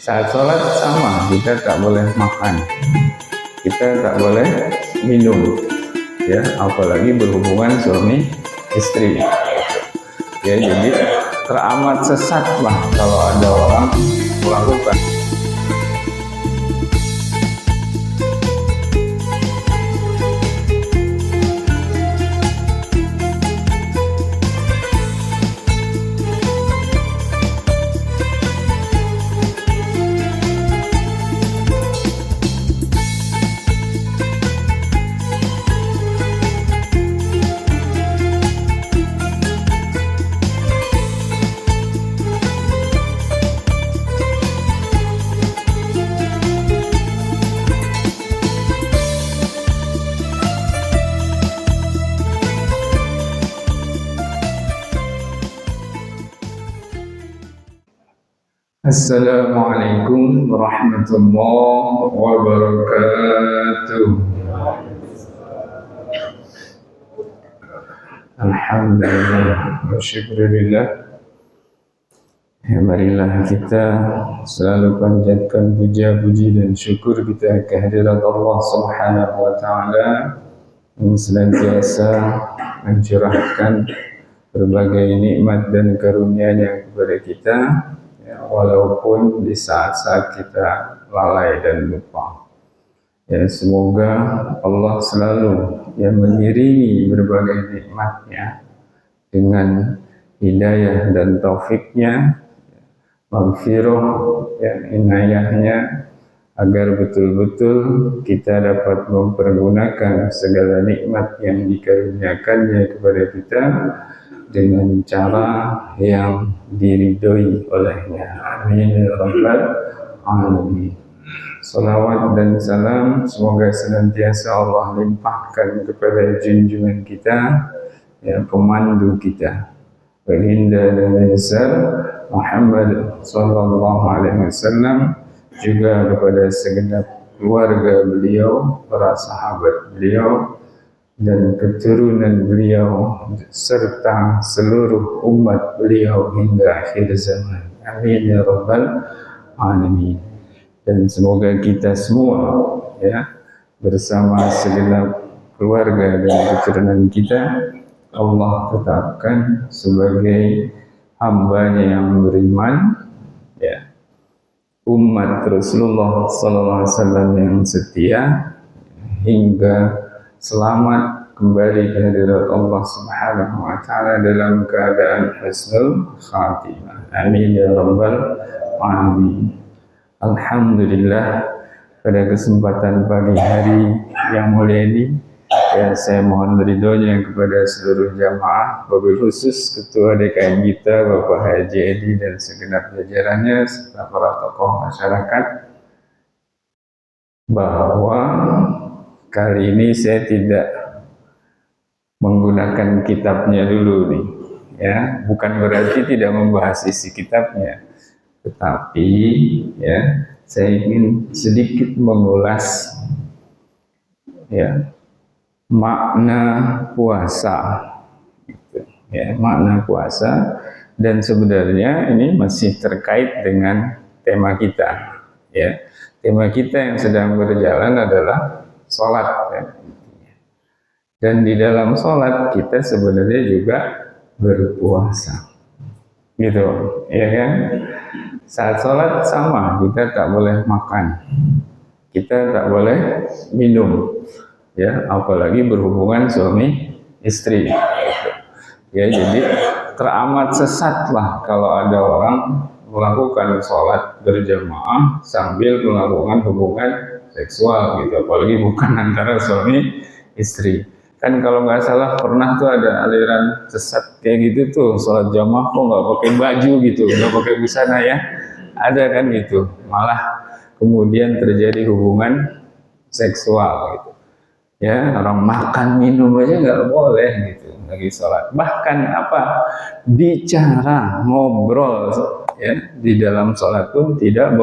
Saat sholat sama, kita tak boleh makan, kita tak boleh minum, ya, apalagi berhubungan suami istri. Ya, jadi teramat sesat lah kalau ada orang melakukan. Assalamualaikum warahmatullahi wabarakatuh. Alhamdulillah wa syukurillah. Ya, marilah kita selalu panjatkan puja-puji dan syukur kita kehadirat Allah Subhanahu wa taala yang senantiasa mencurahkan berbagai nikmat dan karunia-Nya kepada kita, walaupun di saat-saat kita lalai dan lupa. Ya, semoga Allah selalu yang mengiringi berbagai nikmat-Nya dengan hidayah dan taufiknya, maghfirah, ya, inayahnya, agar betul-betul kita dapat mempergunakan segala nikmat yang dikaruniakannya kepada kita dengan cara yang diridhoi olehnya. Amin ya rabbal alamin. Salawat dan salam semoga senantiasa Allah limpahkan kepada junjungan kita, ya, pemandu kita, baginda dan besar Muhammad sallallahu alaihi wasallam, juga kepada segenap keluarga beliau, para sahabat beliau, dan keturunan beliau serta seluruh umat beliau hingga akhir zaman. Amin ya rabbal alamin. Dan semoga kita semua, ya, bersama segenap keluarga dan keturunan kita, Allah tetapkan sebagai hamba-Nya yang beriman, ya, umat Rasulullah sallallahu alaihi wasallam yang setia hingga selamat kembali ke hadirat Allah Subhanahu wa taala dalam keadaan husnul khatimah. Amin ya rabbal alamin. Alhamdulillah, pada kesempatan pagi hari yang mulia ini, ya, saya mohon ridhonya kepada seluruh jamaah, wabil khusus Ketua DKM kita Bapak Haji Edi dan segenap jajarannya serta para tokoh masyarakat, bahwa kali ini saya tidak menggunakan kitabnya dulu nih, ya, bukan berarti tidak membahas isi kitabnya, tetapi, ya, saya ingin sedikit mengulas, ya, makna puasa, gitu, ya, makna puasa, dan sebenarnya ini masih terkait dengan tema kita, ya, tema kita yang sedang berjalan adalah sholat, ya. Dan di dalam sholat kita sebenarnya juga berpuasa, gitu, ya kan? Saat sholat sama, kita tak boleh makan, kita tak boleh minum, ya, apalagi berhubungan suami istri, gitu. Ya, jadi teramat sesat lah kalau ada orang melakukan sholat berjamaah sambil melakukan hubungan seksual, gitu, apalagi bukan antara suami istri. Kan kalau nggak salah pernah tuh ada aliran sesat kayak gitu tuh, sholat jamaah kok nggak pakai baju gitu, nggak pakai busana, ya, ada kan gitu, malah kemudian terjadi hubungan seksual, gitu, ya, orang makan minum aja nggak boleh gitu lagi sholat, bahkan apa, bicara ngobrol, ya, di dalam sholat pun tidak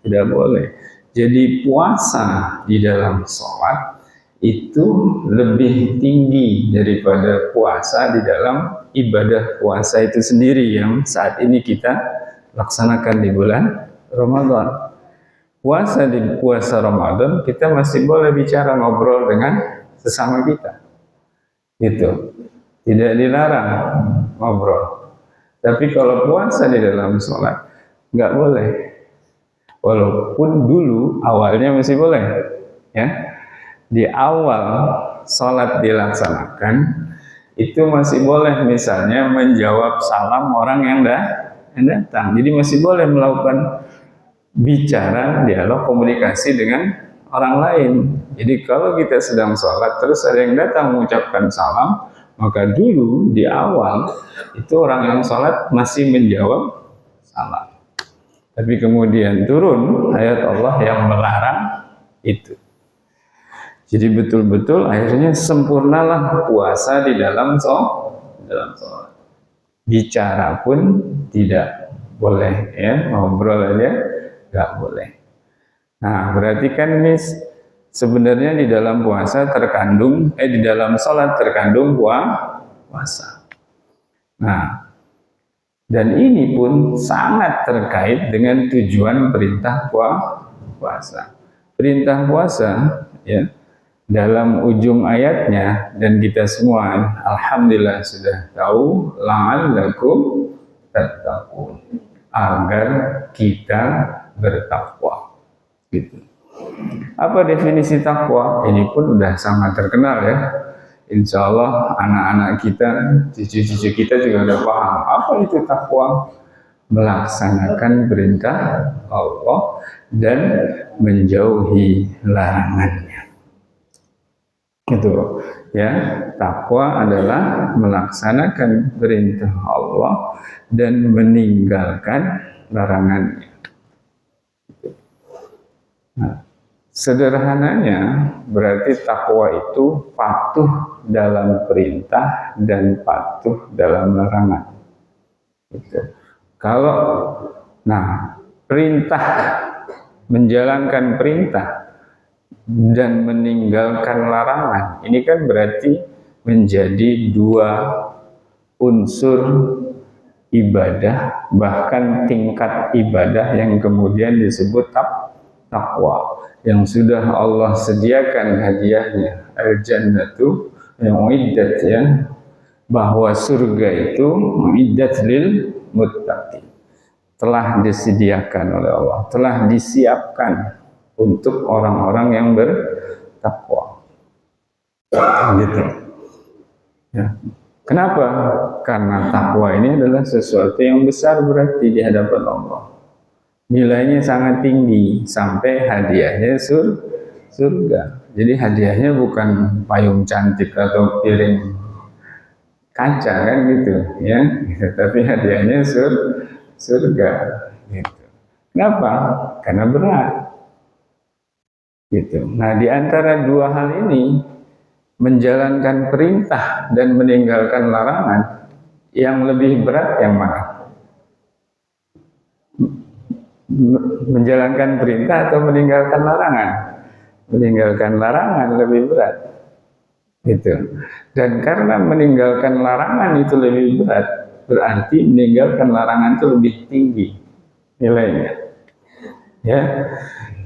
boleh. Jadi puasa di dalam sholat itu lebih tinggi daripada puasa di dalam ibadah puasa itu sendiri yang saat ini kita laksanakan di bulan Ramadan. Di puasa Ramadan kita masih boleh bicara ngobrol dengan sesama kita. Gitu. Tidak dilarang ngobrol. Tapi kalau puasa di dalam sholat nggak boleh. Walaupun dulu awalnya masih boleh, ya. Di awal sholat dilaksanakan itu masih boleh, misalnya menjawab salam orang yang datang. Jadi masih boleh melakukan bicara, dialog, komunikasi dengan orang lain. Jadi kalau kita sedang sholat terus ada yang datang mengucapkan salam, maka dulu di awal itu orang yang sholat masih menjawab salam. Tapi kemudian turun ayat Allah yang melarang itu. Jadi betul-betul akhirnya sempurnalah puasa di dalam sholat. Bicara pun tidak boleh, ya, ngobrol aja nggak boleh. Nah, berarti kan ini sebenarnya di dalam puasa terkandung, di dalam sholat terkandung puasa. Nah, dan ini pun sangat terkait dengan tujuan perintah puasa. Perintah puasa, ya, dalam ujung ayatnya, dan kita semua alhamdulillah sudah tahu, la'allakum tattaqun, agar kita bertakwa. Gitu. Apa definisi takwa? Ini pun udah sangat terkenal, ya. Insya Allah anak-anak kita, cucu-cucu kita juga udah paham apa itu takwa. Melaksanakan perintah Allah dan menjauhi larangannya. Gitu, ya. Takwa adalah melaksanakan perintah Allah dan meninggalkan larangannya. Nah, sederhananya berarti takwa itu patuh dalam perintah dan patuh dalam larangan. Gitu. Perintah, menjalankan perintah dan meninggalkan larangan, ini kan berarti menjadi dua unsur ibadah, bahkan tingkat ibadah yang kemudian disebut takwa, yang sudah Allah sediakan hadiahnya, al-jannatu yang uiddat, ya, bahwa surga itu uiddat lil muttaqin, telah disediakan oleh Allah, telah disiapkan untuk orang-orang yang bertakwa. Gitu. Ya. Kenapa? Karena takwa ini adalah sesuatu yang besar berarti di hadapan Allah. Nilainya sangat tinggi sampai hadiahnya surga. Jadi hadiahnya bukan payung cantik atau piring kaca, kan gitu, ya. Tapi hadiahnya surga. Gitu. Kenapa? Karena berat. Gitu. Nah, di antara dua hal ini, menjalankan perintah dan meninggalkan larangan, yang lebih berat yang mana? Menjalankan perintah atau meninggalkan larangan? Meninggalkan larangan lebih berat. Gitu. Dan karena meninggalkan larangan itu lebih berat, berarti meninggalkan larangan itu lebih tinggi nilainya. Ya.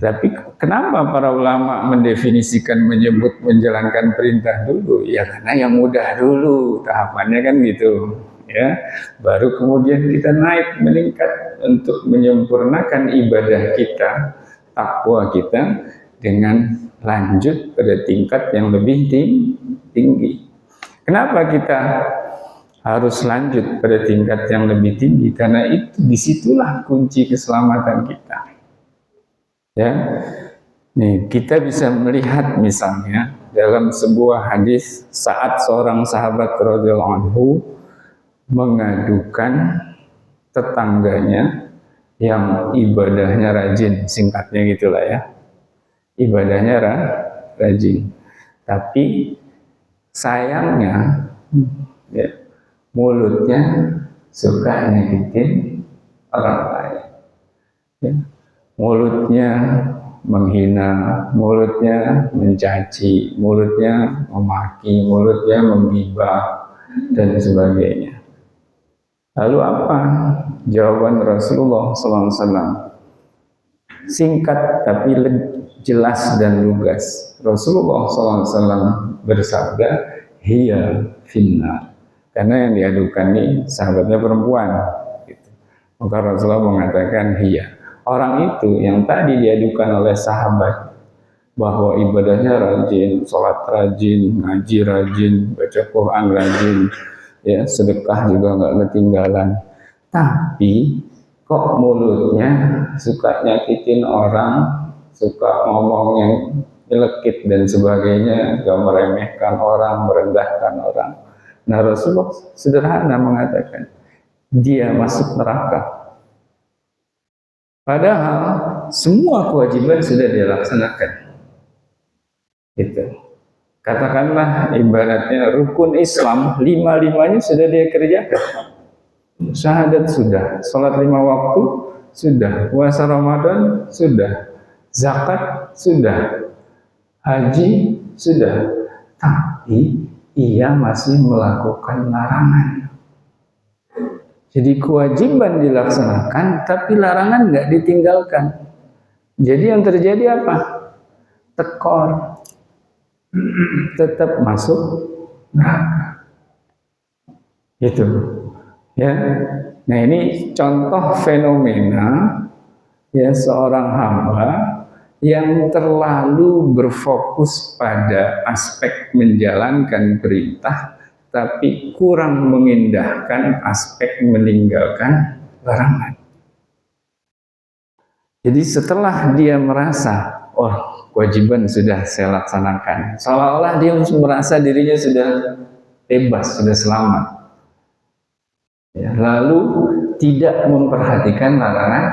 Tapi kenapa para ulama mendefinisikan, menyebut menjalankan perintah dulu? Ya karena yang mudah dulu, tahapannya kan gitu, ya. Baru kemudian kita naik, meningkat untuk menyempurnakan ibadah kita, takwa kita, dengan lanjut pada tingkat yang lebih tinggi. Kenapa kita harus lanjut pada tingkat yang lebih tinggi? Karena itu disitulah kunci keselamatan kita. Ya, nih kita bisa melihat misalnya dalam sebuah hadis saat seorang sahabat radhiyallahu anhu mengadukan tetangganya yang ibadahnya rajin, singkatnya gitulah, ya, ibadahnya rajin, tapi sayangnya, ya, mulutnya suka nyakitin orang lain, ya. Mulutnya menghina, mulutnya mencaci, mulutnya memaki, mulutnya menggibah, dan sebagainya. Lalu apa jawaban Rasulullah SAW? singkat tapi jelas dan lugas. Rasulullah SAW bersabda, hiya finnar. Karena yang diadukan ini sahabatnya perempuan. Gitu. Maka Rasulullah mengatakan hiya. Orang itu yang tadi diadukan oleh sahabat bahwa ibadahnya rajin, sholat rajin, ngaji rajin, baca Quran rajin, ya sedekah juga nggak ketinggalan. Tapi kok mulutnya suka nyakitin orang, suka ngomong yang nyelekit dan sebagainya, gak meremehkan orang, merendahkan orang. Nah Rasulullah sederhana mengatakan dia masuk neraka. Padahal semua kewajiban sudah dia laksanakan. Gitu. Katakanlah ibaratnya rukun Islam 5-5-nya sudah dia kerjakan. Syahadat sudah, sholat 5 waktu sudah, puasa Ramadan sudah, zakat sudah, haji sudah, tapi ia masih melakukan larangan. Jadi kewajiban dilaksanakan, tapi larangan nggak ditinggalkan. Jadi yang terjadi apa? Tekor, tetap masuk neraka. Gitu. Ya, nah ini contoh fenomena ya seorang hamba yang terlalu berfokus pada aspek menjalankan perintah, tapi kurang mengindahkan aspek meninggalkan larangan. Jadi setelah dia merasa, oh kewajiban sudah saya laksanakan, seolah-olah dia merasa dirinya sudah bebas, sudah selamat. Ya, lalu tidak memperhatikan larangan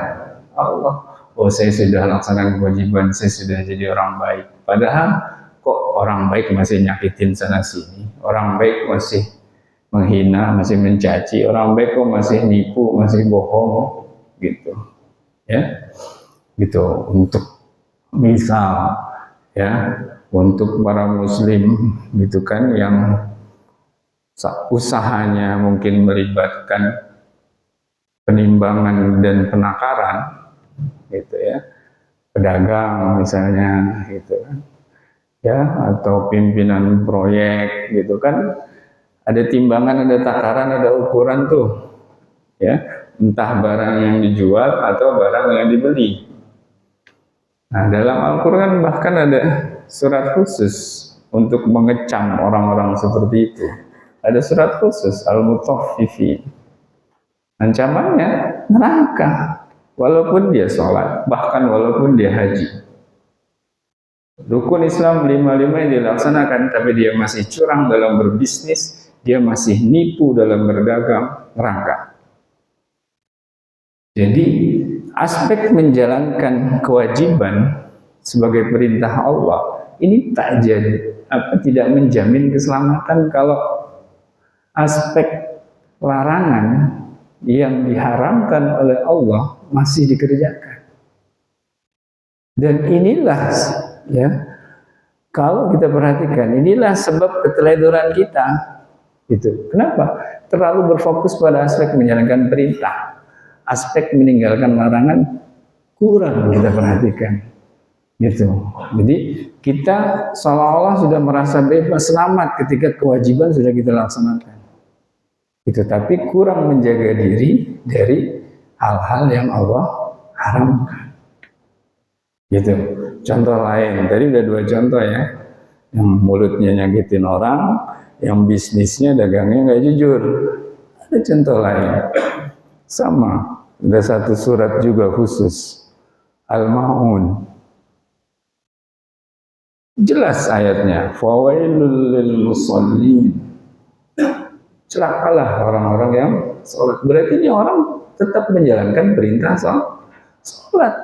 Allah. Oh saya sudah laksanakan kewajiban, saya sudah jadi orang baik. Padahal kok orang baik masih nyakitin sana sini, orang baik masih menghina, masih mencaci, orang baik kok masih nipu, masih bohong, gitu. Ya, gitu. Untuk misal, ya, untuk para Muslim, gitu kan, yang usahanya mungkin melibatkan penimbangan dan penakaran, gitu ya, pedagang misalnya, gitu kan, ya, atau pimpinan proyek, gitu kan, ada timbangan, ada takaran, ada ukuran tuh, ya, entah barang yang dijual atau barang yang dibeli. Nah, dalam Al-Quran bahkan ada surat khusus untuk mengecam orang-orang seperti itu. Ada surat khusus Al-Mutaffifin. Ancamannya neraka, walaupun dia sholat, bahkan walaupun dia haji. Rukun Islam 5-5 yang dilaksanakan, tapi dia masih curang dalam berbisnis, dia masih nipu dalam berdagang, neraka. Jadi aspek menjalankan kewajiban sebagai perintah Allah ini tidak menjamin keselamatan kalau aspek larangan yang diharamkan oleh Allah masih dikerjakan. Dan inilah, ya, kalau kita perhatikan, inilah sebab keteledoran kita. Gitu. Kenapa? Terlalu berfokus pada aspek menjalankan perintah, aspek meninggalkan larangan kurang kita perhatikan. Gitu. Jadi kita seolah-olah sudah merasa bebas, selamat ketika kewajiban sudah kita laksanakan. Itu, tapi kurang menjaga diri dari hal-hal yang Allah haramkan. Gitu. Contoh lain, tadi udah 2 contoh ya, yang mulutnya nyakitin orang, yang bisnisnya dagangnya nggak jujur. Ada contoh lain, sama, ada 1 surat juga khusus, Al-Ma'un. Jelas ayatnya, fawailul lil musallin. Celakalah orang-orang yang sholat. Berarti ini orang tetap menjalankan perintah sholat.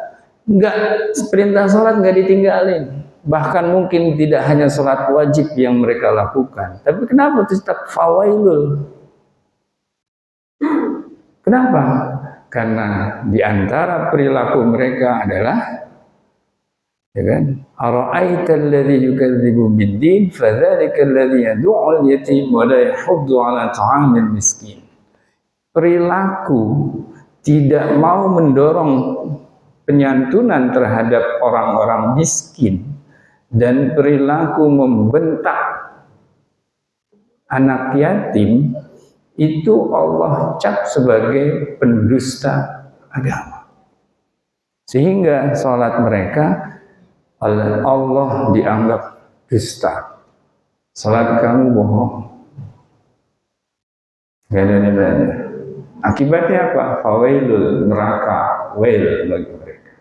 Perintah sholat nggak ditinggalin. Bahkan mungkin tidak hanya sholat wajib yang mereka lakukan. Tapi kenapa tetap fawailul? Kenapa? Karena di antara perilaku mereka adalah, ya kan, ara'aital ladzi yukadzibu bid-din fadzalikal ladzi yad'ul yatim wa la yahuddu 'ala ta'amil miskin. Perilaku tidak mau mendorong penyantunan terhadap orang-orang miskin dan perilaku membentak anak yatim, itu Allah cap sebagai pendusta agama. Sehingga sholat mereka oleh Allah dianggap dusta. Sholat kamu bohong. Gak ada nilainya. Akibatnya apa? Fawailul, neraka, wail bagi mereka.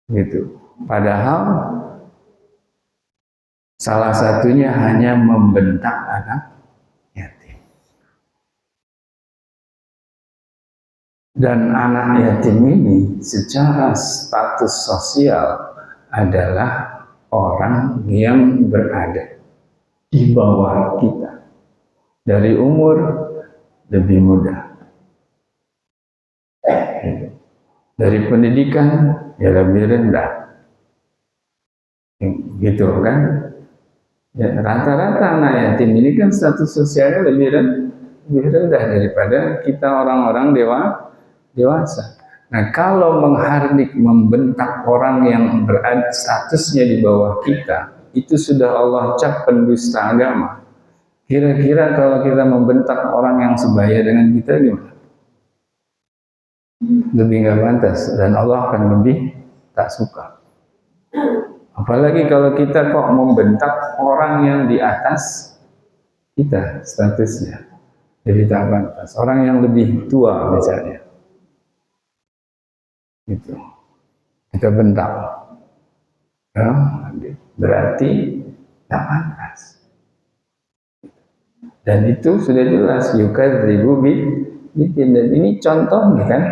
Gitu. Padahal salah satunya hanya membentak anak yatim. Dan anak yatim ini secara status sosial adalah orang yang berada di bawah kita. Dari umur lebih muda. Dari pendidikan ya lebih rendah. Gitu kan? Ya, rata-rata anak yatim ini kan status sosialnya lebih rendah daripada kita orang-orang dewasa. Nah, kalau menghardik, membentak orang yang berada statusnya di bawah kita, itu sudah Allah cap pendusta agama. Kira-kira kalau kita membentak orang yang sebaya dengan kita gimana? Lebih nggak pantas, dan Allah akan lebih tak suka. Apalagi kalau kita kok membentak orang yang di atas kita statusnya, jadi tak pantas. Orang yang lebih tua misalnya, gitu, kita bentak, ya, berarti tak pantas. Dan itu sudah jelas yukadzibu bidin. Dan ini contohnya kan.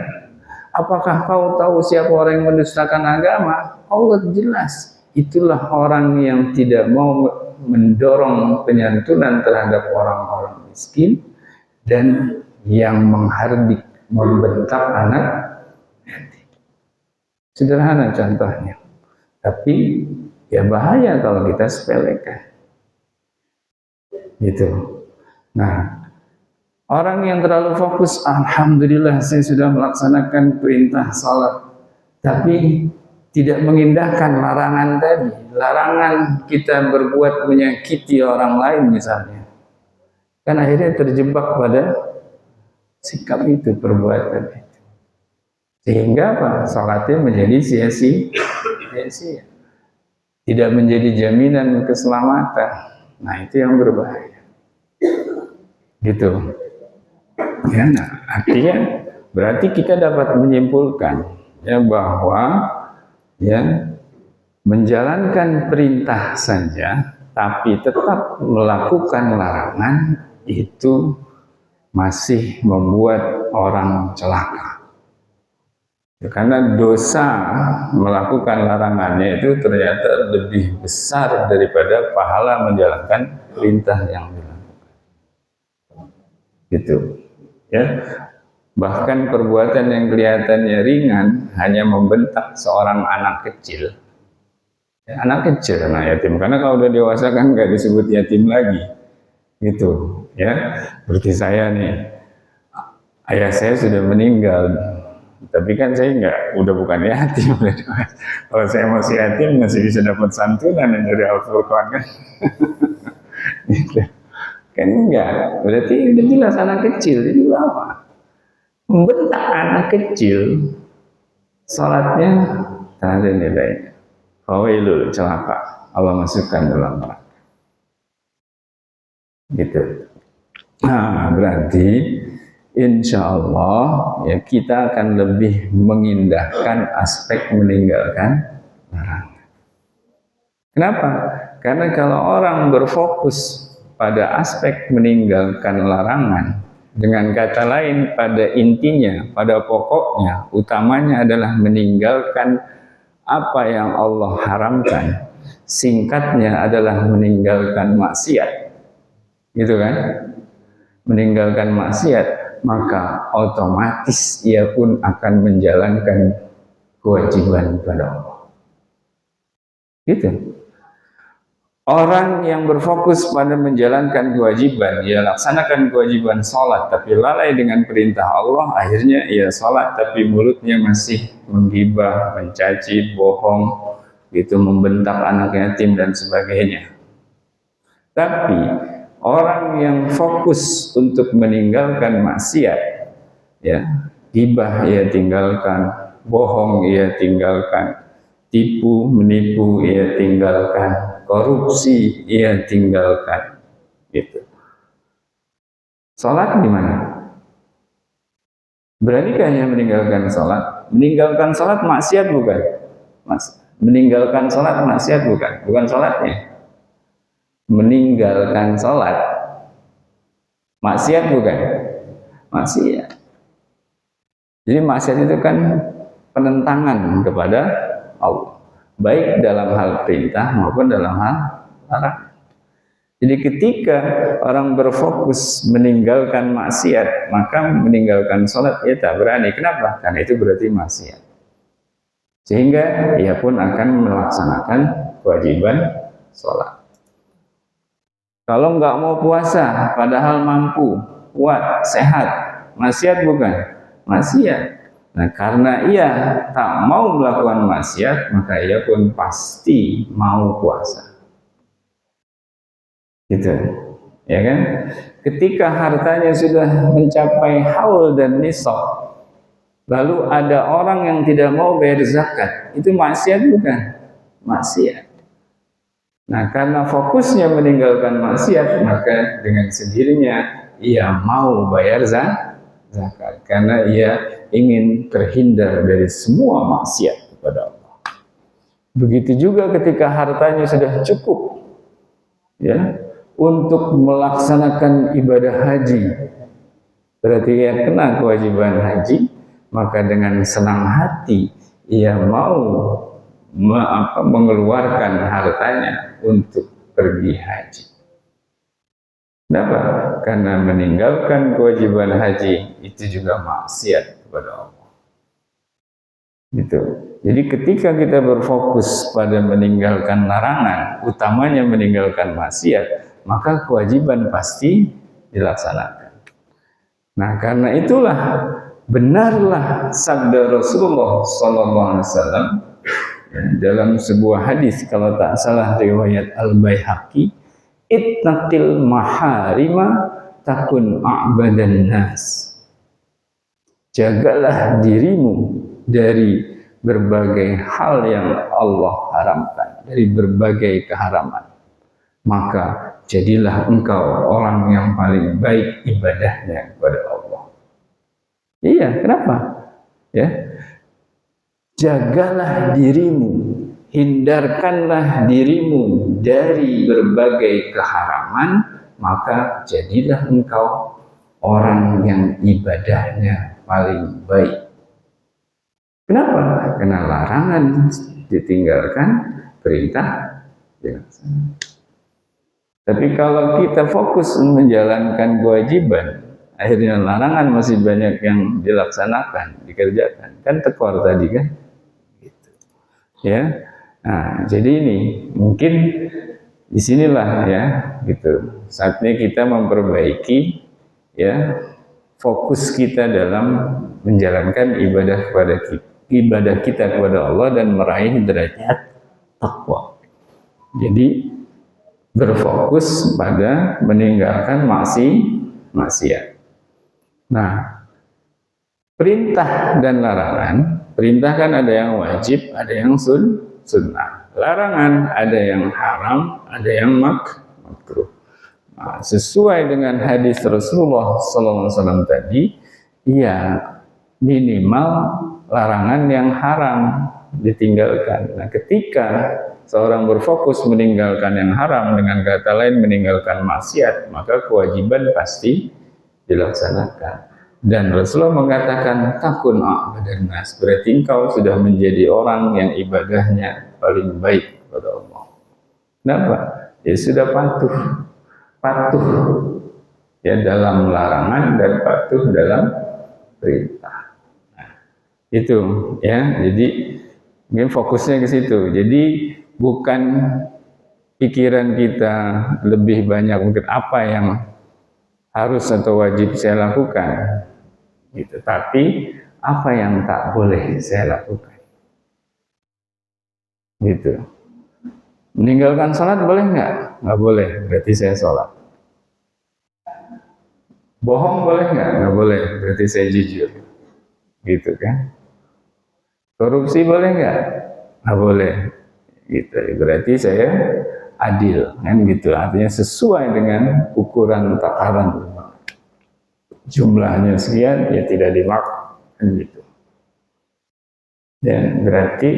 Apakah kau tahu siapa orang yang mendustakan agama? Allah jelas. Itulah orang yang tidak mau mendorong penyantunan terhadap orang-orang miskin dan yang menghardik, membentak anak yatim. Sederhana contohnya. Tapi ya bahaya kalau kita sepelekan. Gitu. Nah, orang yang terlalu fokus, alhamdulillah saya sudah melaksanakan perintah salat, tapi tidak mengindahkan larangan tadi. Larangan kita berbuat menyakiti orang lain misalnya. Kan akhirnya terjebak pada sikap itu, perbuatan itu. Sehingga apa? Salatnya menjadi sia-sia. Tidak menjadi jaminan keselamatan. Nah, itu yang berbahaya. Gitu ya. Nah, artinya berarti kita dapat menyimpulkan ya bahwa ya menjalankan perintah saja tapi tetap melakukan larangan itu masih membuat orang celaka ya, karena dosa melakukan larangannya itu ternyata lebih besar daripada pahala menjalankan perintah yang dilakukan. Gitu ya, bahkan perbuatan yang kelihatannya ringan hanya membentak seorang anak kecil ya, anak yatim, karena kalau udah dewasa kan nggak disebut yatim lagi gitu ya. Seperti saya nih, ayah saya sudah meninggal tapi kan saya udah bukan yatim. Kalau saya masih yatim masih bisa dapat santunan dari Al-Furqan kan. Gitu. Kan enggak, berarti udah jelas anak kecil. Jadi apa? Membentak anak kecil, salatnya tak ada nilainya. Fawailul, celaka, Allah masukkan dalam neraka. Gitu. Nah, berarti insya Allah ya kita akan lebih mengindahkan aspek meninggalkan larangan. Kenapa? Karena kalau orang berfokus pada aspek meninggalkan larangan, dengan kata lain pada intinya, pada pokoknya, utamanya adalah meninggalkan apa yang Allah haramkan, singkatnya adalah meninggalkan maksiat, gitu kan? Meninggalkan maksiat, maka otomatis ia pun akan menjalankan kewajiban pada Allah. Gitu. Orang yang berfokus pada menjalankan kewajiban, ia laksanakan kewajiban sholat, tapi lalai dengan perintah Allah, akhirnya ia sholat, tapi mulutnya masih menggibah, mencaci, bohong, gitu, membentak anak yatim dan sebagainya. Tapi orang yang fokus untuk meninggalkan maksiat, ya, gibah ia tinggalkan, bohong ia tinggalkan, tipu menipu ia tinggalkan, korupsi ia tinggalkan, gitu. Sholat di mana? Beranikahnya meninggalkan sholat? Meninggalkan sholat maksiat bukan? Meninggalkan sholat maksiat bukan? Bukan sholatnya. Meninggalkan sholat maksiat bukan? Maksiat. Jadi maksiat itu kan penentangan kepada Allah, baik dalam hal perintah maupun dalam hal larangan. Jadi ketika orang berfokus meninggalkan maksiat, maka meninggalkan sholat ia tak berani. Kenapa? Karena itu berarti maksiat. Sehingga ia pun akan melaksanakan kewajiban sholat. Kalau nggak mau puasa, padahal mampu, kuat, sehat, maksiat bukan? Maksiat. Nah, karena ia tak mau melakukan maksiat, maka ia pun pasti mau puasa. Gitu, ya kan? Ketika hartanya sudah mencapai haul dan nisab, lalu ada orang yang tidak mau bayar zakat, itu maksiat bukan? Maksiat. Nah, karena fokusnya meninggalkan maksiat, maka dengan sendirinya ia mau bayar zakat, karena ia ingin terhindar dari semua maksiat kepada Allah. Begitu juga ketika hartanya sudah cukup, ya, untuk melaksanakan ibadah haji, berarti ia kena kewajiban haji, maka dengan senang hati ia mau mengeluarkan hartanya untuk pergi haji. Kenapa? Karena meninggalkan kewajiban haji itu juga maksiat kepada Allah. Gitu. Jadi ketika kita berfokus pada meninggalkan larangan, utamanya meninggalkan maksiat, maka kewajiban pasti dilaksanakan. Nah, karena itulah benarlah sabda Rasulullah SAW dalam sebuah hadis, kalau tak salah riwayat Al-Baihaqi, ittaqil maharima takun a'badan nas. Jagalah dirimu dari berbagai hal yang Allah haramkan, dari berbagai keharaman, maka jadilah engkau orang yang paling baik ibadahnya kepada Allah. Iya, kenapa? Ya, jagalah dirimu, hindarkanlah dirimu dari berbagai keharaman, maka jadilah engkau orang yang ibadahnya paling baik. Kenapa? Karena larangan ditinggalkan, perintah dilaksanakan. Tapi kalau kita fokus menjalankan kewajiban, akhirnya larangan masih banyak yang dilaksanakan, dikerjakan. Kan tekor tadi kan? Gitu. Ya. Nah, jadi ini mungkin disinilah ya, gitu. Saatnya kita memperbaiki ya fokus kita dalam menjalankan ibadah kita kepada Allah dan meraih derajat takwa. Jadi berfokus pada meninggalkan maksiat. Nah, perintah dan larangan, perintah kan ada yang wajib, ada yang sunnah. Larangan ada yang haram, ada yang makruh. Nah, sesuai dengan hadis Rasulullah SAW tadi, ya minimal larangan yang haram ditinggalkan. Nah, ketika seorang berfokus meninggalkan yang haram, dengan kata lain meninggalkan maksiat, maka kewajiban pasti dilaksanakan. Dan Rasulullah mengatakan takun a'badan nas, berarti engkau sudah menjadi orang yang ibadahnya paling baik kepada Allah. Kenapa? Ya sudah patuh ya dalam larangan dan patuh dalam perintah. Nah, itu ya, jadi mungkin fokusnya ke situ. Jadi bukan pikiran kita lebih banyak mungkin apa yang harus atau wajib saya lakukan, gitu. Tapi apa yang tak boleh saya lakukan, gitu. Meninggalkan sholat boleh nggak? Nggak boleh, berarti saya sholat. Bohong boleh nggak? Nggak boleh, berarti saya jujur, gitu kan. Korupsi boleh nggak? Nggak boleh, gitu. Berarti saya adil, kan gitu. Artinya sesuai dengan ukuran takaran. Jumlahnya sekian, ya tidak dimakan, gitu. Dan berarti,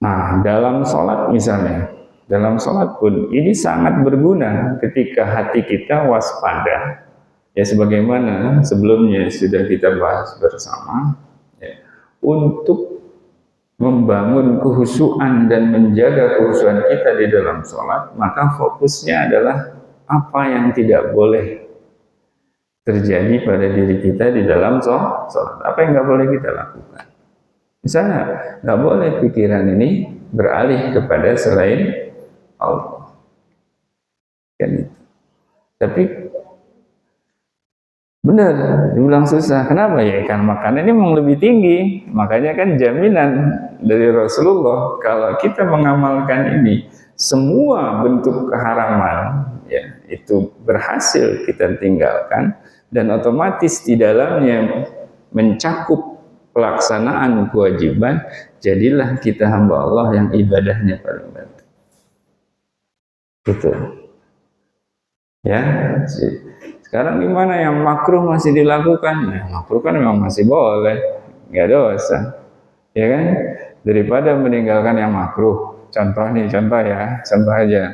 nah dalam sholat misalnya, dalam sholat pun ini sangat berguna ketika hati kita waspada. Ya sebagaimana sebelumnya sudah kita bahas bersama, ya, untuk membangun kehusuan dan menjaga kehusuan kita di dalam sholat, maka fokusnya adalah apa yang tidak boleh terjadi pada diri kita di dalam sholat. Apa yang nggak boleh kita lakukan? Misalnya, nggak boleh pikiran ini beralih kepada selain Allah. Kan itu. Tapi benar, dibilang susah. Kenapa ya? Ikan makan ini memang lebih tinggi. Makanya kan jaminan dari Rasulullah, kalau kita mengamalkan ini, semua bentuk keharaman, ya, itu berhasil kita tinggalkan, dan otomatis di dalamnya mencakup pelaksanaan kewajiban, jadilah kita hamba Allah yang ibadahnya paling baik. Gitu. Ya, sekarang gimana yang makruh masih dilakukan? Nah, makruh kan memang masih boleh, nggak dosa, ya kan? Daripada meninggalkan yang makruh. Contoh aja.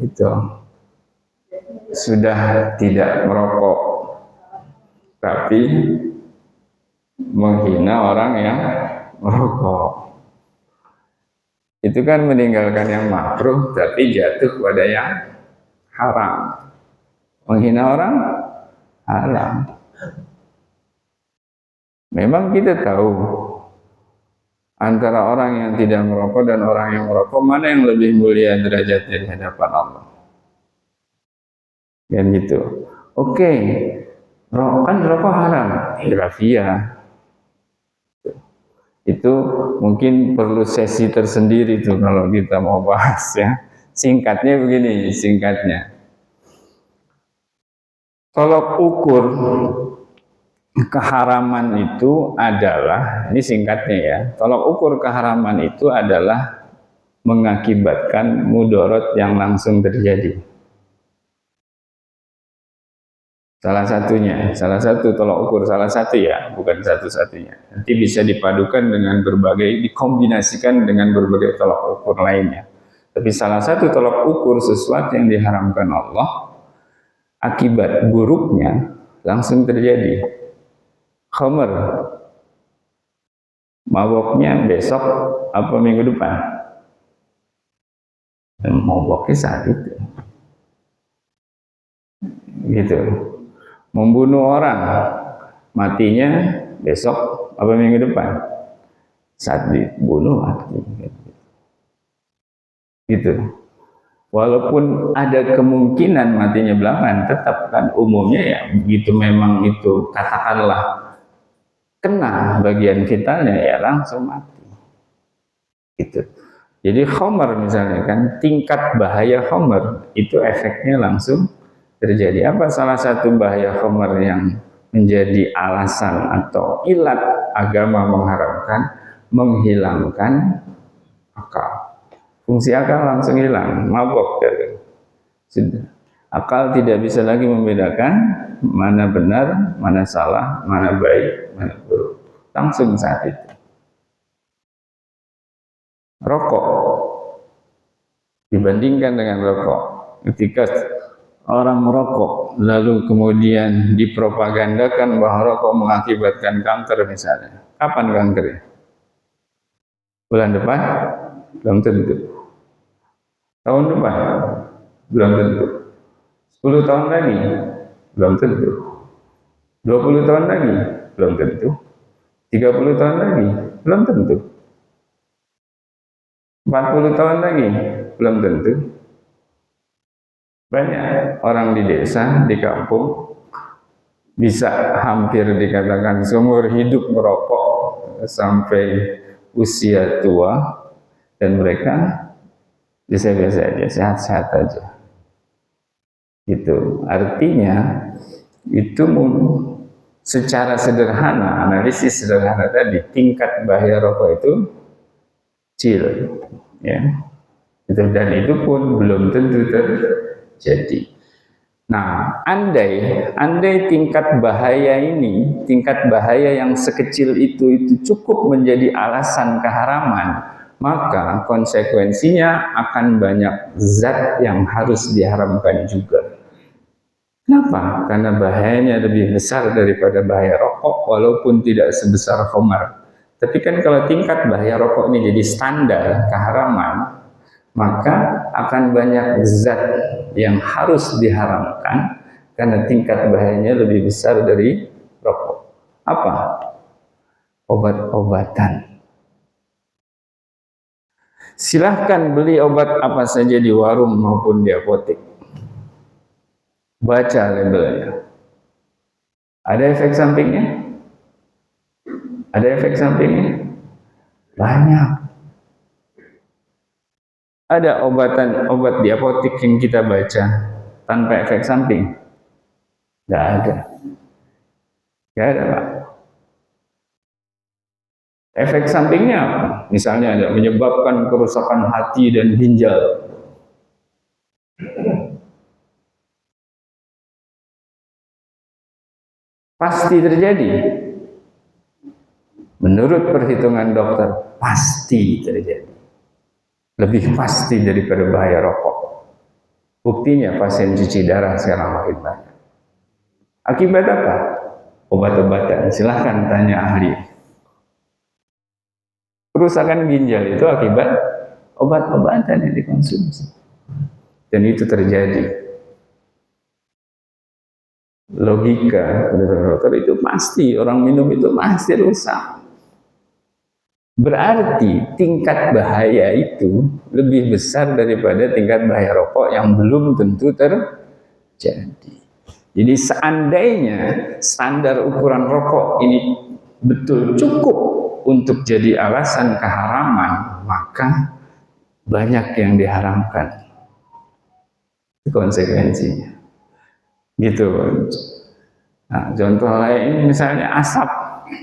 Itu sudah tidak merokok, tapi menghina orang yang merokok. Itu kan meninggalkan yang makruh, tapi jatuh pada yang haram. Menghina orang haram. Memang kita tahu antara orang yang tidak merokok dan orang yang merokok, mana yang lebih mulia derajatnya di hadapan Allah. Dan gitu. Oke, kan rokok haram. Hilafiyah. Itu mungkin perlu sesi tersendiri tuh kalau kita mau bahas, ya. Singkatnya begini, tolok ukur keharaman itu adalah, ini singkatnya ya, tolok ukur keharaman itu adalah mengakibatkan mudarat yang langsung terjadi. Salah satu tolok ukur, salah satu ya, bukan satu-satunya. Nanti bisa dipadukan dengan berbagai, dikombinasikan dengan berbagai tolok ukur lainnya. Tapi salah satu tolok ukur sesuatu yang diharamkan Allah, akibat buruknya langsung terjadi. Khamr, maboknya besok apa minggu depan? Dan maboknya saat itu. Gitu. Membunuh orang, matinya besok apa minggu depan? Saat dibunuh mati. Gitu. Walaupun ada kemungkinan matinya belakangan, tetap kan umumnya ya begitu, memang itu katakanlah kena bagian vitalnya, ya langsung mati. Gitu. Jadi khamr misalnya kan, tingkat bahaya khamr itu efeknya langsung terjadi. Apa salah satu bahaya khamr yang menjadi alasan atau ilat agama mengharamkan? Menghilangkan akal. Fungsi akal langsung hilang, mabok. Sudah. Akal tidak bisa lagi membedakan mana benar, mana salah, mana baik, mana buruk. Langsung saat itu. Rokok dibandingkan dengan rokok, ketika orang merokok lalu kemudian dipropagandakan bahwa rokok mengakibatkan kanker misalnya, kapan kankernya? Bulan depan? Belum tentu. Tahun depan? Belum tentu. 10 tahun lagi? Belum tentu. 20 tahun lagi? Belum tentu. 30 tahun lagi? Belum tentu. 40 tahun lagi belum tentu. Banyak orang di desa, di kampung bisa hampir dikatakan seumur hidup merokok sampai usia tua, dan mereka biasa-biasa aja, sehat-sehat aja. Gitu. Artinya itu secara sederhana, analisis sederhana tadi, tingkat bahaya rokok itu kecil, ya. Dan itu pun belum tentu terjadi. Nah, andai tingkat bahaya ini, tingkat bahaya yang sekecil itu cukup menjadi alasan keharaman, maka konsekuensinya akan banyak zat yang harus diharamkan juga. Kenapa? Karena bahayanya lebih besar daripada bahaya rokok, walaupun tidak sebesar khamar. Tapi kan kalau tingkat bahaya rokok ini jadi standar keharaman, maka akan banyak zat yang harus diharamkan karena tingkat bahayanya lebih besar dari rokok. Apa? Obat-obatan. Silahkan beli obat apa saja di warung maupun di apotek. Baca labelnya. Ada efek sampingnya? Ada efek sampingnya? Banyak. Ada obat di apotek yang kita baca tanpa efek samping? Tidak ada. Tidak ada, Pak. Efek sampingnya apa? Misalnya ada menyebabkan kerusakan hati dan ginjal. Pasti terjadi. Menurut perhitungan dokter, pasti terjadi. Lebih pasti daripada bahaya rokok. Buktinya pasien cuci darah sekarang makin banyak. Akibat apa? Obat-obatan. Silahkan tanya ahli. Kerusakan ginjal itu akibat obat-obatan yang dikonsumsi. Dan itu terjadi. Logika dokter itu pasti, orang minum itu pasti rusak. Berarti tingkat bahaya itu lebih besar daripada tingkat bahaya rokok yang belum tentu terjadi. Jadi seandainya standar ukuran rokok ini betul cukup untuk jadi alasan keharaman, maka banyak yang diharamkan. Konsekuensinya. Gitu. Nah, contoh lain misalnya asap,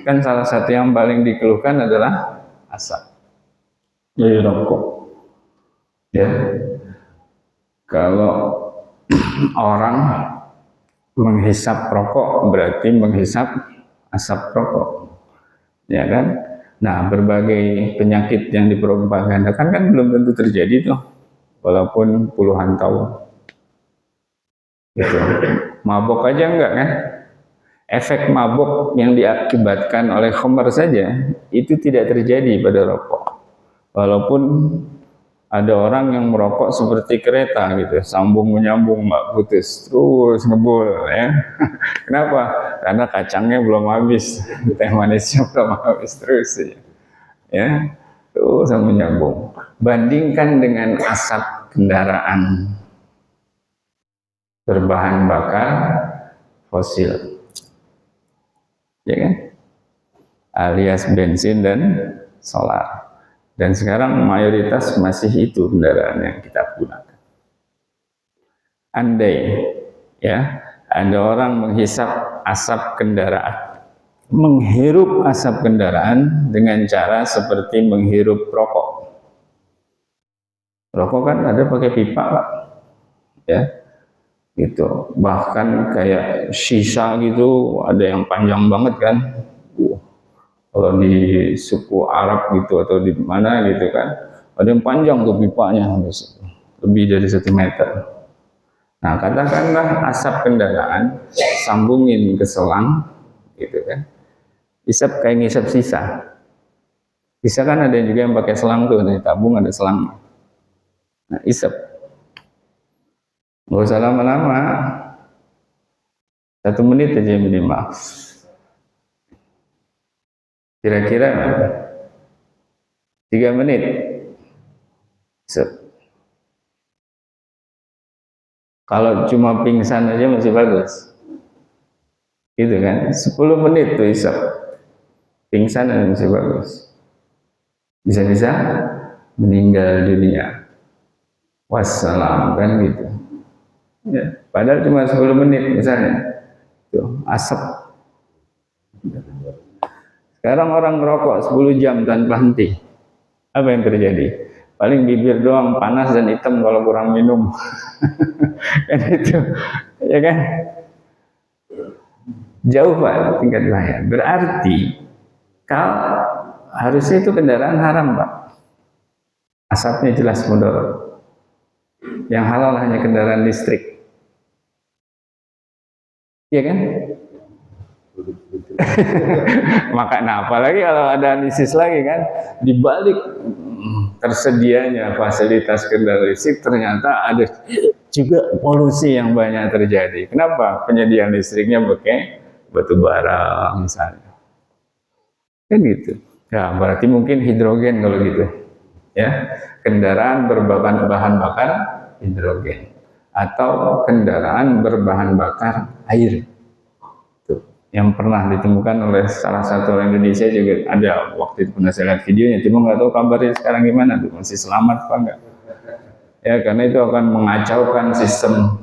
kan salah satu yang paling dikeluhkan adalah asap dari rokok. Ya, kalau orang menghisap rokok berarti menghisap asap rokok, ya kan? Nah, berbagai penyakit yang dipropagandakan kan belum tentu terjadi tuh, walaupun puluhan tahun. Gitu. Mabok aja enggak kan? Efek mabok yang diakibatkan oleh khamar saja itu tidak terjadi pada rokok. Walaupun ada orang yang merokok seperti kereta gitu, sambung menyambung nggak putus, terus ngebul ya. Kenapa? Karena kacangnya belum habis, teh manisnya belum habis terus ya. Terus menyambung. Bandingkan dengan asap kendaraan berbahan bakar fosil, ya kan, alias bensin dan solar. Dan sekarang mayoritas masih itu kendaraan yang kita gunakan. Andai ya ada orang menghisap asap kendaraan, menghirup asap kendaraan dengan cara seperti menghirup rokok. Rokok kan ada pakai pipa, Pak, ya. Gitu, bahkan kayak sisa gitu, ada yang panjang banget kan, kalau di suku Arab gitu atau di mana gitu kan, ada yang panjang tuh pipanya lebih dari 1 meter. Nah, katakanlah asap kendaraan sambungin ke selang gitu kan, isap kayak ngisap sisa. Sisa kan ada juga yang pakai selang tuh, di tabung ada selang. Nah, isap. Nggak usah lama-lama, 1 menit aja minimal. Kira-kira 3 menit Kalau cuma pingsan aja masih bagus. Gitu kan? 10 menit tuh isap. Pingsan aja masih bagus. Bisa-bisa meninggal dunia. Wassalam, kan gitu. Ya, padahal cuma 10 menit misalnya. Tuh, asap. Sekarang orang ngerokok 10 jam tanpa henti. Apa yang terjadi? Paling bibir doang panas dan hitam kalau kurang minum. Kan itu, ya kan? Jauh Pak tingkat bahaya. Berarti kalau harusnya itu kendaraan haram Pak. Asapnya jelas mudarat. Yang halal hanya kendaraan listrik. Iya kan? Makanya apalagi kalau ada analisis lagi kan, dibalik tersedianya fasilitas kendaraan listrik ternyata ada juga polusi yang banyak terjadi. Kenapa? Penyediaan listriknya pakai batu bara misalnya. Kan gitu. Ya, berarti mungkin hidrogen kalau gitu. Ya, kendaraan berbahan bakar hidrogen atau kendaraan berbahan bakar air. Yang pernah ditemukan oleh salah satu orang Indonesia juga ada, waktu itu pernah saya lihat videonya, cuma nggak tahu kabarnya sekarang gimana tuh, masih selamat apa enggak? Ya karena itu akan mengacaukan sistem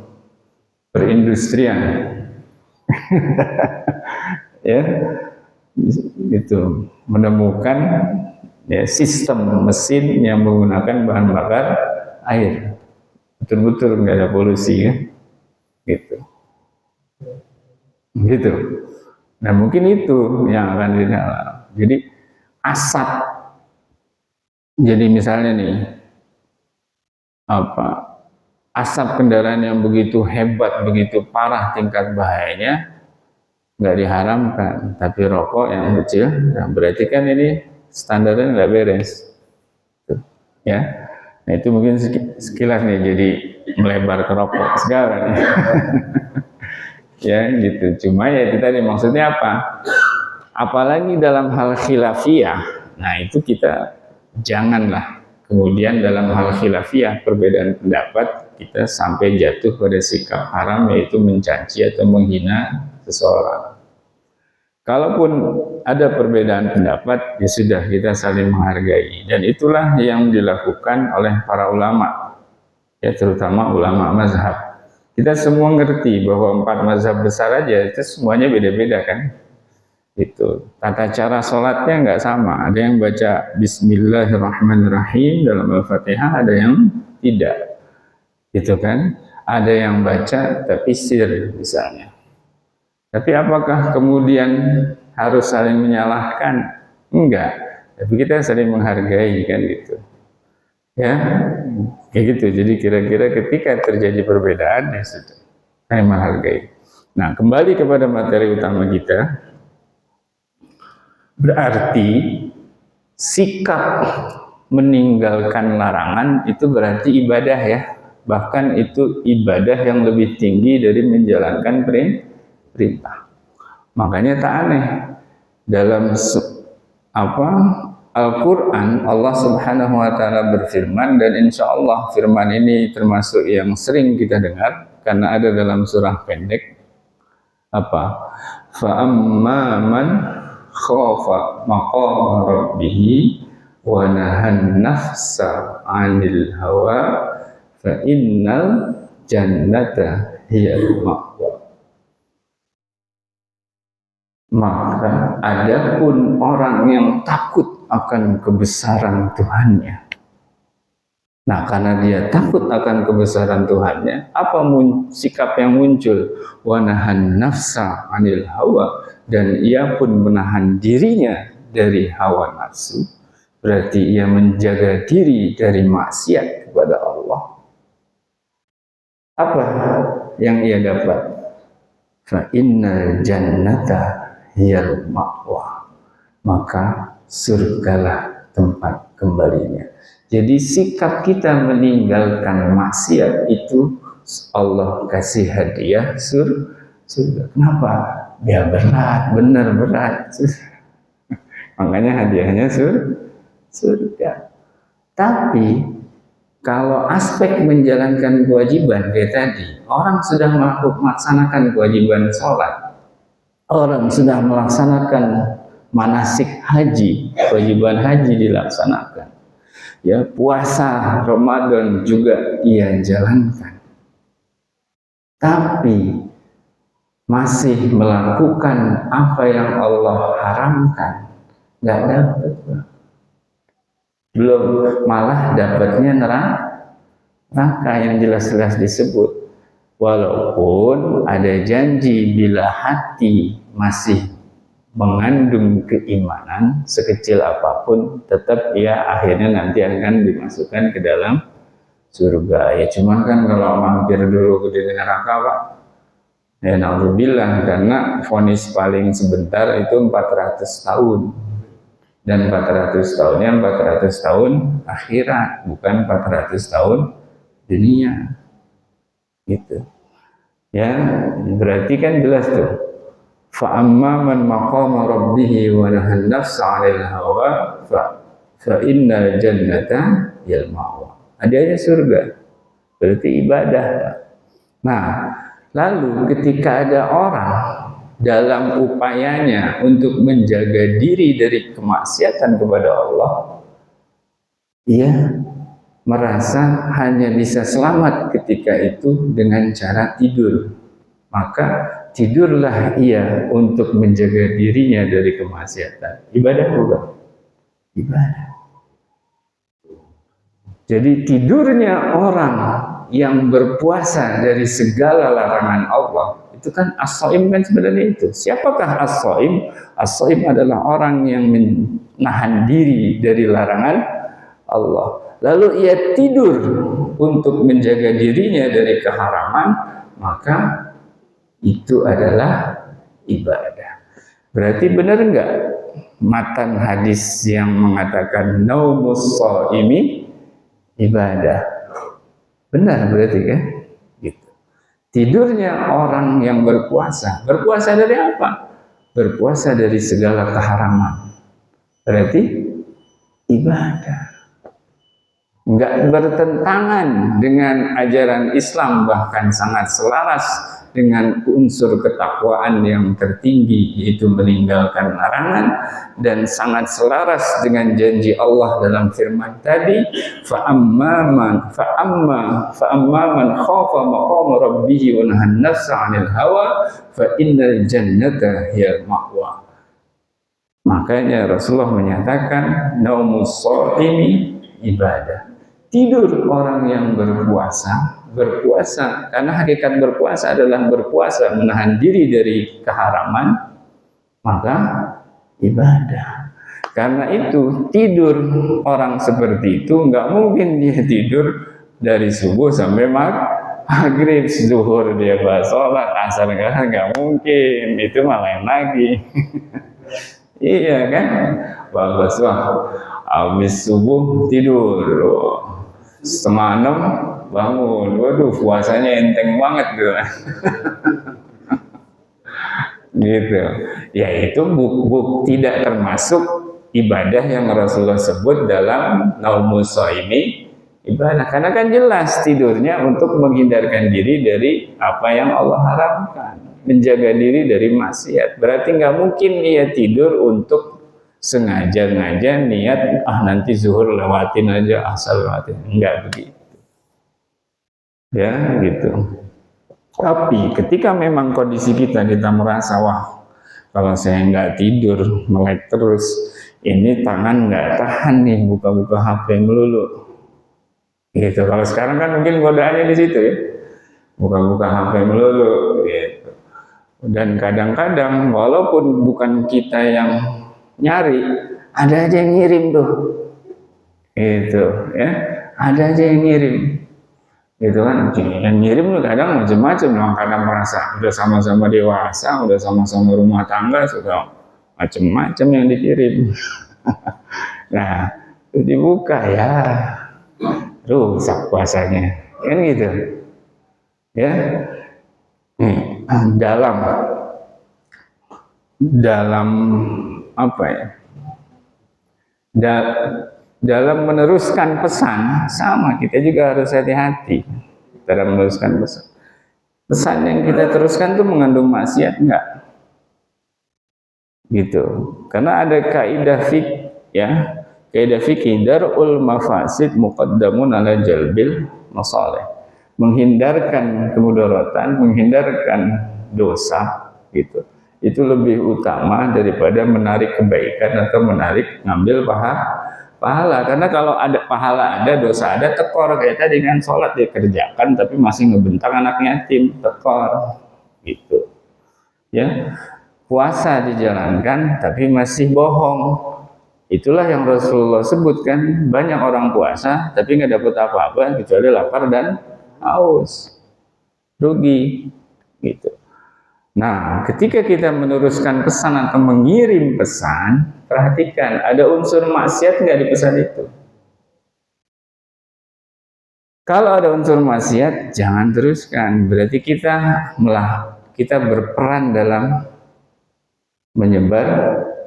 perindustrian. Ya, itu menemukan ya sistem mesin yang menggunakan bahan bakar air, betul-betul nggak ada polusi ya, gitu. Gitu. Nah mungkin itu yang akan dinyala. Jadi asap. Jadi misalnya nih, asap kendaraan yang begitu hebat, begitu parah tingkat bahayanya, nggak diharamkan. Tapi rokok yang kecil, nah berarti kan ini standarnya nggak beres. Ya, nah itu mungkin sekilas nih, jadi melebar ke rokok segala nih. Ya gitu, cuma ya itu tadi maksudnya apa, apalagi dalam hal khilafiyah. Nah itu kita janganlah kemudian dalam hal khilafiyah, perbedaan pendapat, kita sampai jatuh pada sikap haram, yaitu mencaci atau menghina seseorang. Kalaupun ada perbedaan pendapat, ya sudah, kita saling menghargai, dan itulah yang dilakukan oleh para ulama, ya terutama ulama mazhab. Kita semua ngerti bahwa 4 mazhab besar aja itu semuanya beda-beda kan. Itu tata cara sholatnya nggak sama. Ada yang baca Bismillahirrahmanirrahim dalam Al-Fatihah, ada yang tidak. Gitu kan? Ada yang baca tapi sir misalnya. Tapi apakah kemudian harus saling menyalahkan? Enggak. Tapi kita saling menghargai kan gitu. Ya, kayak gitu. Jadi kira-kira ketika terjadi perbedaan, ya sudah, saya menghargai. Nah, kembali kepada materi utama kita, berarti sikap meninggalkan larangan itu berarti ibadah ya. Bahkan itu ibadah yang lebih tinggi dari menjalankan perintah. Makanya tak aneh dalam Al-Quran, Allah Subhanahu wa Ta'ala berfirman, dan insya Allah firman ini termasuk yang sering kita dengar karena ada dalam surah pendek. Fa'amma man khafa maqama rabbih wa nahan nafsa 'anil hawa fa innal jannata hiyal ma'wa. Maka adapun orang yang takut akan kebesaran Tuhannya. Nah, karena dia takut akan kebesaran Tuhannya, apa sikap yang muncul? Wa nahan nafsa 'anil hawa, dan ia pun menahan dirinya dari hawa nafsu. Berarti ia menjaga diri dari maksiat kepada Allah. Apa yang ia dapat? Fa innal jannata hiyal ma'wa. Maka surgalah tempat kembalinya. Jadi sikap kita meninggalkan maksiat itu Allah kasih hadiah surga. Kenapa? Ya berat, benar berat. Makanya hadiahnya surga. Tapi Kalau aspek menjalankan kewajiban kayak tadi, orang sudah melaksanakan kewajiban sholat, orang sudah melaksanakan manasik haji, kewajiban haji dilaksanakan. Ya, puasa Ramadan juga ia jalankan. Tapi masih melakukan apa yang Allah haramkan, nggak dapat. Belum, malah dapatnya neraka yang jelas-jelas disebut. Walaupun ada janji bila hati masih mengandung keimanan sekecil apapun, tetap ia akhirnya nanti akan dimasukkan ke dalam surga. Ya cuman kan kalau mampir dulu di neraka Pak, ya na'udzubillah, karena vonis paling sebentar itu 400 tahun. Dan 400 tahunnya 400 tahun akhirat, bukan 400 tahun dunia. Gitu. Ya, berarti kan jelas tuh. Fa amma man maqama rabbih wa nahan nafsa 'anil hawa fa innal jannata yal ma'wa. Adanya surga. Berarti ibadah. Nah, lalu ketika ada orang dalam upayanya untuk menjaga diri dari kemaksiatan kepada Allah, ia merasa hanya bisa selamat ketika itu dengan cara tidur. Maka tidurlah ia untuk menjaga dirinya dari kemaksiatan. Ibadah bukan? Ibadah. Jadi tidurnya orang yang berpuasa dari segala larangan Allah, itu kan as-shaim kan sebenarnya itu. Siapakah as-shaim? As-shaim adalah orang yang menahan diri dari larangan Allah. Lalu ia tidur untuk menjaga dirinya dari keharaman, maka itu adalah ibadah. Berarti benar enggak matan hadis yang mengatakan naumus shaimi ibadah? Benar berarti kan? Gitu. Tidurnya orang yang berpuasa. Berpuasa dari apa? Berpuasa dari segala keharaman. Berarti ibadah. Enggak bertentangan dengan ajaran Islam, bahkan sangat selaras dengan unsur ketakwaan yang tertinggi, yaitu meninggalkan larangan, dan sangat selaras dengan janji Allah dalam firman tadi, fa amma man khafa maqama rabbih wa nahan nafsa 'anil hawa fa innal jannata hiyal ma'wa. Makanya Rasulullah menyatakan naumus shaimi ibadah. Tidur orang yang berpuasa karena hakikat berpuasa adalah berpuasa menahan diri dari keharaman, maka ibadah. Karena itu tidur orang seperti itu nggak mungkin dia tidur dari subuh sampai maghrib, zuhur dia sholat, asar nggak mungkin, itu malah lagi. Iya kan, bagus habis subuh tidur, 5:30 bangun, waduh puasanya enteng banget tuh. Gitu. Ya itu tidak termasuk ibadah yang Rasulullah sebut dalam naumus shaimi ibadah. Karena kan jelas tidurnya untuk menghindarkan diri dari apa yang Allah haramkan, menjaga diri dari maksiat. Berarti nggak mungkin ia tidur untuk sengaja niat nanti zuhur lewatin aja, asal lewatin, enggak begitu. Ya gitu. Tapi ketika memang kondisi kita merasa wah kalau saya nggak tidur melek terus, ini tangan nggak tahan nih buka-buka HP melulu. Gitu. Kalau sekarang kan mungkin godaannya di situ ya, buka-buka HP melulu. Gitu. Dan kadang-kadang walaupun bukan kita yang nyari, ada aja yang ngirim tuh, itu ya, ada aja yang ngirim, gitu kan. Yang ngirim tuh kadang macam-macam, kadang merasa udah sama-sama dewasa, udah sama-sama rumah tangga, sudah macam-macam yang dikirim. Nah, itu dibuka ya, rusak puasanya, kan gitu, ya. Dalam apa ya? dalam meneruskan pesan sama, kita juga harus hati-hati dalam meneruskan pesan. Pesan yang kita teruskan tuh mengandung maksiat enggak? Gitu. Karena ada kaidah kaidah fikih, darul mafasid muqaddamun ala jalbil masalih. Menghindarkan kemudaratan, menghindarkan dosa gitu. Itu lebih utama daripada menarik kebaikan atau menarik ngambil pahala. Karena kalau ada pahala ada, dosa ada, tekor kayak tadi dengan sholat dia kerjakan tapi masih ngebentang anak yatim, tekor gitu. Ya. Puasa dijalankan tapi masih bohong. Itulah yang Rasulullah sebutkan, banyak orang puasa tapi nggak dapat apa-apa kecuali lapar dan haus, rugi gitu. Nah, ketika kita meneruskan pesan atau mengirim pesan, perhatikan ada unsur maksiat nggak di pesan itu. Kalau ada unsur maksiat, jangan teruskan. Berarti kita berperan dalam menyebar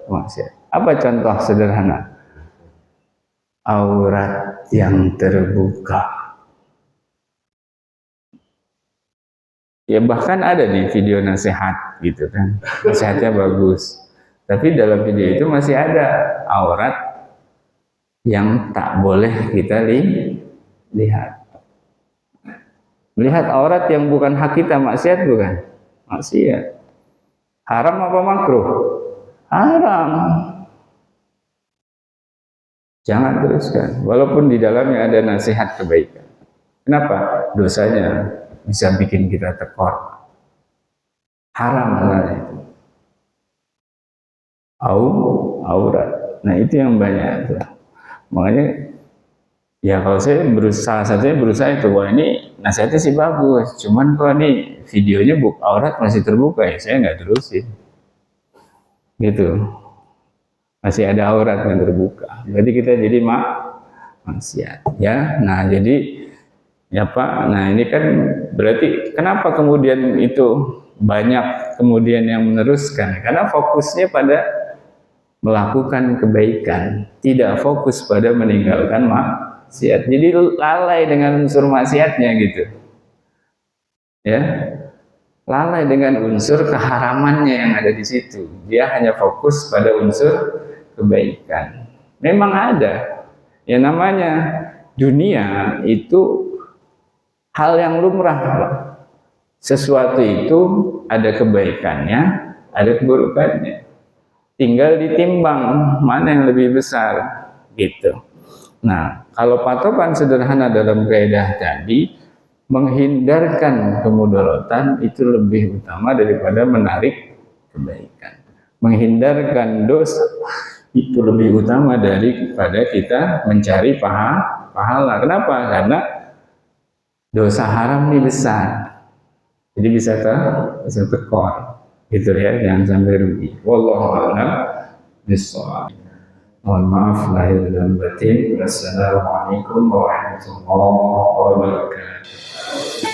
maksiat. Apa contoh sederhana? Aurat yang terbuka. Ya bahkan ada di video nasihat gitu kan. Nasihatnya bagus. Tapi dalam video itu masih ada aurat yang tak boleh kita lihat. Melihat aurat yang bukan hak kita maksiat bukan? Maksiat. Haram apa makruh? Haram. Jangan teruskan. Walaupun di dalamnya ada nasihat kebaikan. Kenapa? Dosanya bisa bikin kita tekor. Haram sebenarnya itu. Aurat. Nah itu yang banyak. Makanya ya kalau saya berusaha itu, wah ini nasihatnya sih bagus, cuman kok ini videonya aurat masih terbuka ya, saya nggak terusin gitu, masih ada aurat yang terbuka, berarti kita jadi maksiat ya. Nah jadi ya Pak, nah ini kan berarti kenapa kemudian itu banyak kemudian yang meneruskan, karena fokusnya pada melakukan kebaikan, tidak fokus pada meninggalkan maksiat. Jadi lalai dengan unsur maksiatnya gitu. Ya. Lalai dengan unsur keharamannya yang ada di situ. Dia hanya fokus pada unsur kebaikan. Memang ada. Ya namanya dunia itu hal yang lumrah. Sesuatu itu ada kebaikannya, ada keburukannya. Tinggal ditimbang mana yang lebih besar gitu. Nah, kalau patokan sederhana dalam kaidah tadi, menghindarkan kemudaratan itu lebih utama daripada menarik kebaikan. Menghindarkan dosa itu lebih utama daripada kita mencari pahala. Kenapa? Karena dosa haram ini besar. Jadi bisa tekor. Gitu ya, jangan sampai rugi. Wallahu a'lam bishawab. Mohon maaf lahir dan batin. Wassalamualaikum warahmatullahi wabarakatuh.